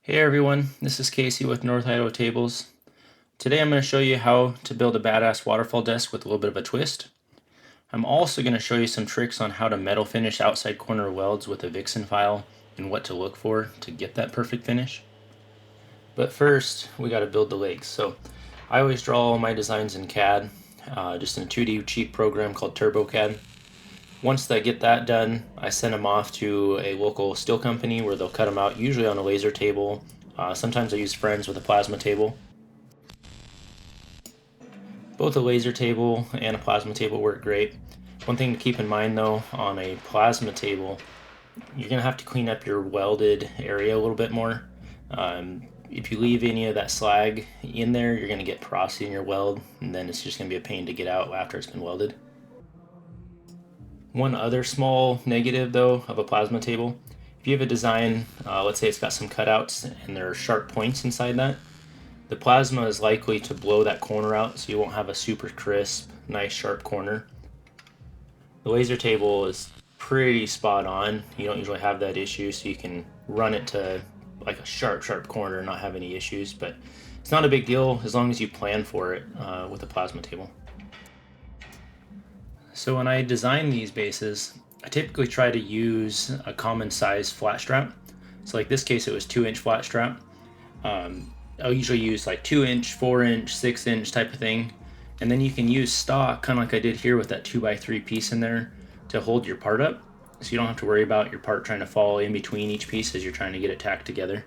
Hey everyone, this is Casey with North Idaho Tables. Today I'm going to show you how to build a badass waterfall desk with a little bit of a twist. I'm also going to show you some tricks on how to metal finish outside corner welds with a Vixen file and what to look for to get that perfect finish. But first, we got to build the legs. So I always draw all my designs in CAD, just in a 2D cheap program called TurboCAD. Once I get that done, I send them off to a local steel company where they'll cut them out, usually on a laser table. Sometimes I use friends with a plasma table. Both a laser table and a plasma table work great. One thing to keep in mind though, on a plasma table, you're going to have to clean up your welded area a little bit more. If you leave any of that slag in there, you're going to get porosity in your weld, and then it's just going to be a pain to get out after it's been welded. One other small negative though of a plasma table, if you have a design, let's say it's got some cutouts and there are sharp points inside that, the plasma is likely to blow that corner out, so you won't have a super crisp, nice sharp corner. The laser table is pretty spot on. You don't usually have that issue, so you can run it to like a sharp corner and not have any issues, but it's not a big deal as long as you plan for it with a plasma table. So when I design these bases, I typically try to use a common size flat strap. So like this case, it was 2-inch flat strap. I'll usually use like 2-inch, 4-inch, 6-inch type of thing. And then you can use stock, kind of like I did here with that 2x3 piece in there, to hold your part up. So you don't have to worry about your part trying to fall in between each piece as you're trying to get it tacked together.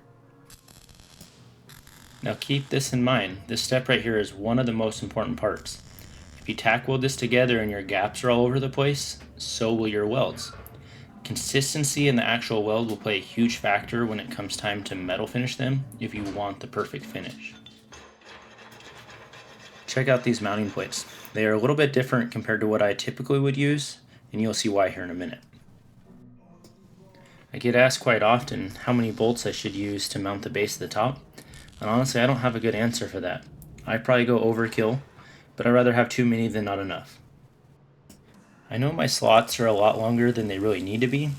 Now keep this in mind. This step right here is one of the most important parts. If you tack weld this together and your gaps are all over the place, so will your welds. Consistency in the actual weld will play a huge factor when it comes time to metal finish them if you want the perfect finish. Check out these mounting plates. They are a little bit different compared to what I typically would use, and you'll see why here in a minute. I get asked quite often how many bolts I should use to mount the base of the top, and honestly I don't have a good answer for that. I probably go overkill, but I'd rather have too many than not enough. I know my slots are a lot longer than they really need to be,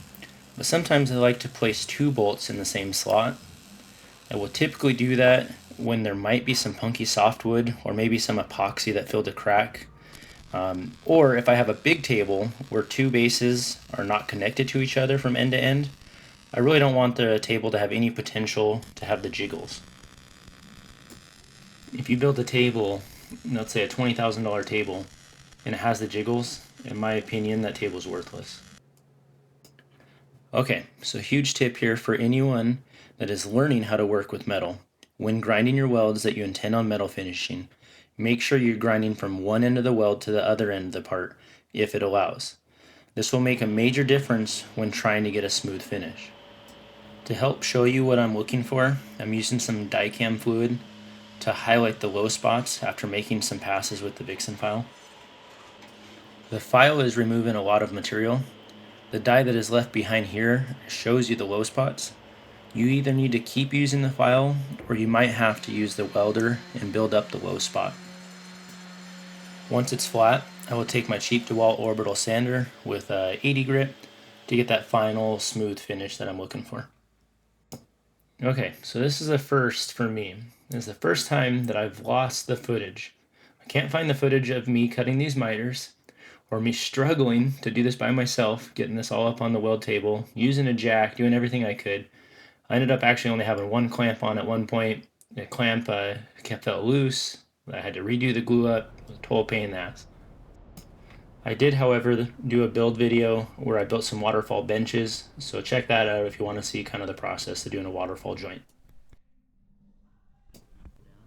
but sometimes I like to place 2 bolts in the same slot. I will typically do that when there might be some punky softwood or maybe some epoxy that filled a crack. Or if I have a big table where 2 bases are not connected to each other from end to end, I really don't want the table to have any potential to have the jiggles. If you build a table, let's say a $20,000 table, and it has the jiggles, in my opinion, that table's worthless. Okay, so huge tip here for anyone that is learning how to work with metal. When grinding your welds that you intend on metal finishing, make sure you're grinding from one end of the weld to the other end of the part, if it allows. This will make a major difference when trying to get a smooth finish. To help show you what I'm looking for, I'm using some dicam fluid to highlight the low spots after making some passes with the Vixen file. The file is removing a lot of material. The die that is left behind here shows you the low spots. You either need to keep using the file, or you might have to use the welder and build up the low spot. Once it's flat, I will take my cheap DeWalt orbital sander with 80 grit to get that final smooth finish that I'm looking for. Okay, so this is a first for me. This is the first time that I've lost the footage. I can't find the footage of me cutting these miters, or me struggling to do this by myself, getting this all up on the weld table, using a jack, doing everything I could. I ended up actually only having one clamp on at one point. The clamp fell loose. I had to redo the glue up. It was a total pain in the ass. I did, however, do a build video where I built some waterfall benches, so check that out if you want to see kind of the process of doing a waterfall joint.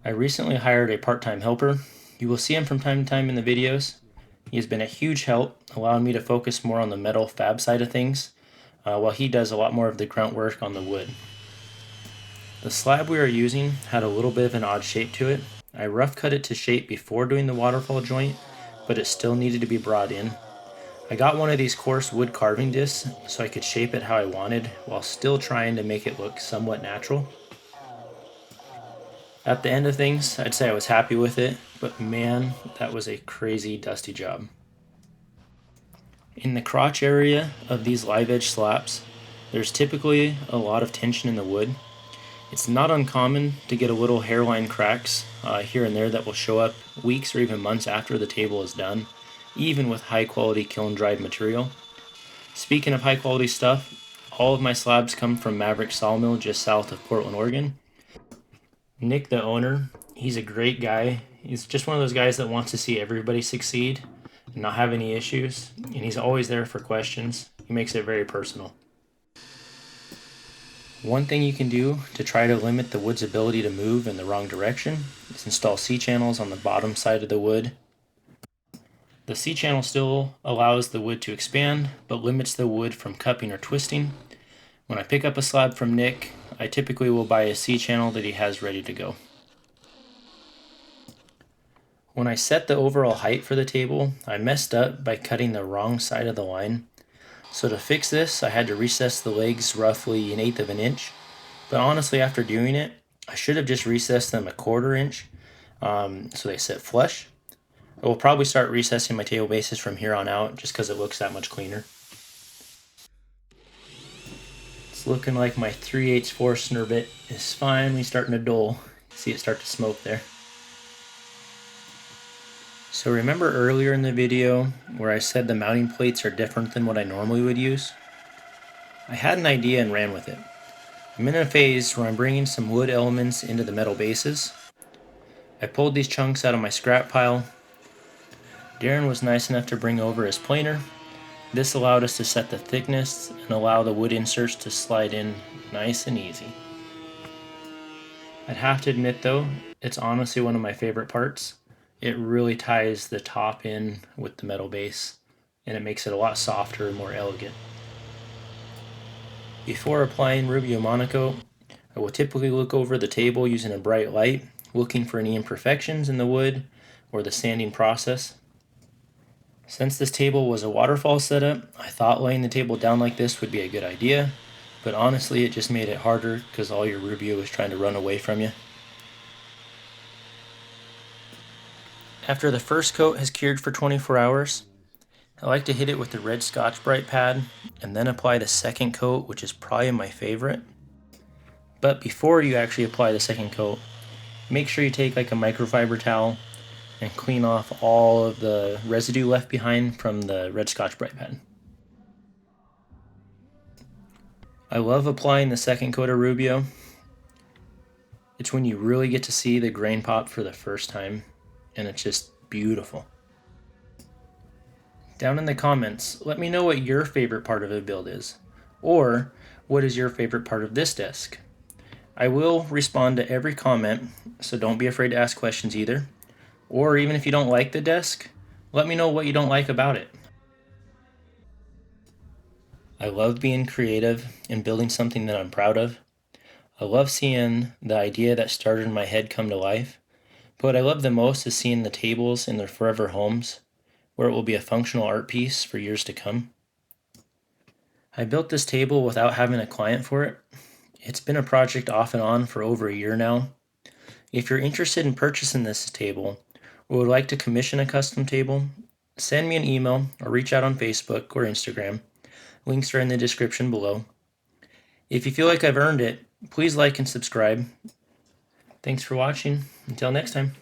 I recently hired a part-time helper. You will see him from time to time in the videos. He has been a huge help, allowing me to focus more on the metal fab side of things, while he does a lot more of the grunt work on the wood. The slab we are using had a little bit of an odd shape to it. I rough cut it to shape before doing the waterfall joint, but it still needed to be brought in. I got one of these coarse wood carving discs so I could shape it how I wanted while still trying to make it look somewhat natural. At the end of things, I'd say I was happy with it, but man, that was a crazy dusty job. In the crotch area of these live edge slaps, there's typically a lot of tension in the wood. It's not uncommon to get a little hairline cracks here and there that will show up weeks or even months after the table is done, even with high quality kiln dried material. Speaking of high quality stuff, all of my slabs come from Maverick Sawmill just south of Portland, Oregon. Nick, the owner, he's a great guy. He's just one of those guys that wants to see everybody succeed and not have any issues, and he's always there for questions. He makes it very personal. One thing you can do to try to limit the wood's ability to move in the wrong direction is install C-channels on the bottom side of the wood. The C-channel still allows the wood to expand, but limits the wood from cupping or twisting. When I pick up a slab from Nick, I typically will buy a C-channel that he has ready to go. When I set the overall height for the table, I messed up by cutting the wrong side of the line. So to fix this, I had to recess the legs roughly 1/8 of an inch. But honestly, after doing it, I should have just recessed them 1/4 inch so they sit flush. I will probably start recessing my table bases from here on out just because it looks that much cleaner. It's looking like my 3/8 Forstner bit is finally starting to dull. See it start to smoke there. So remember earlier in the video where I said the mounting plates are different than what I normally would use? I had an idea and ran with it. I'm in a phase where I'm bringing some wood elements into the metal bases. I pulled these chunks out of my scrap pile. Darren was nice enough to bring over his planer. This allowed us to set the thickness and allow the wood inserts to slide in nice and easy. I'd have to admit though, it's honestly one of my favorite parts. It really ties the top in with the metal base, and it makes it a lot softer and more elegant. Before applying Rubio Monaco, I will typically look over the table using a bright light, looking for any imperfections in the wood or the sanding process. Since this table was a waterfall setup, I thought laying the table down like this would be a good idea, but honestly it just made it harder because all your Rubio was trying to run away from you. After the first coat has cured for 24 hours, I like to hit it with the red Scotch-Brite pad and then apply the second coat, which is probably my favorite. But before you actually apply the second coat, make sure you take like a microfiber towel and clean off all of the residue left behind from the red Scotch-Brite pad. I love applying the second coat of Rubio. It's when you really get to see the grain pop for the first time, and it's just beautiful. Down in the comments, let me know what your favorite part of a build is, or what is your favorite part of this desk. I will respond to every comment, so don't be afraid to ask questions either. Or even if you don't like the desk, let me know what you don't like about it. I love being creative and building something that I'm proud of. I love seeing the idea that started in my head come to life. But what I love the most is seeing the tables in their forever homes, where it will be a functional art piece for years to come. I built this table without having a client for it. It's been a project off and on for over a year now. If you're interested in purchasing this table or would like to commission a custom table, send me an email or reach out on Facebook or Instagram. Links are in the description below. If you feel like I've earned it, please like and subscribe. Thanks for watching. Until next time.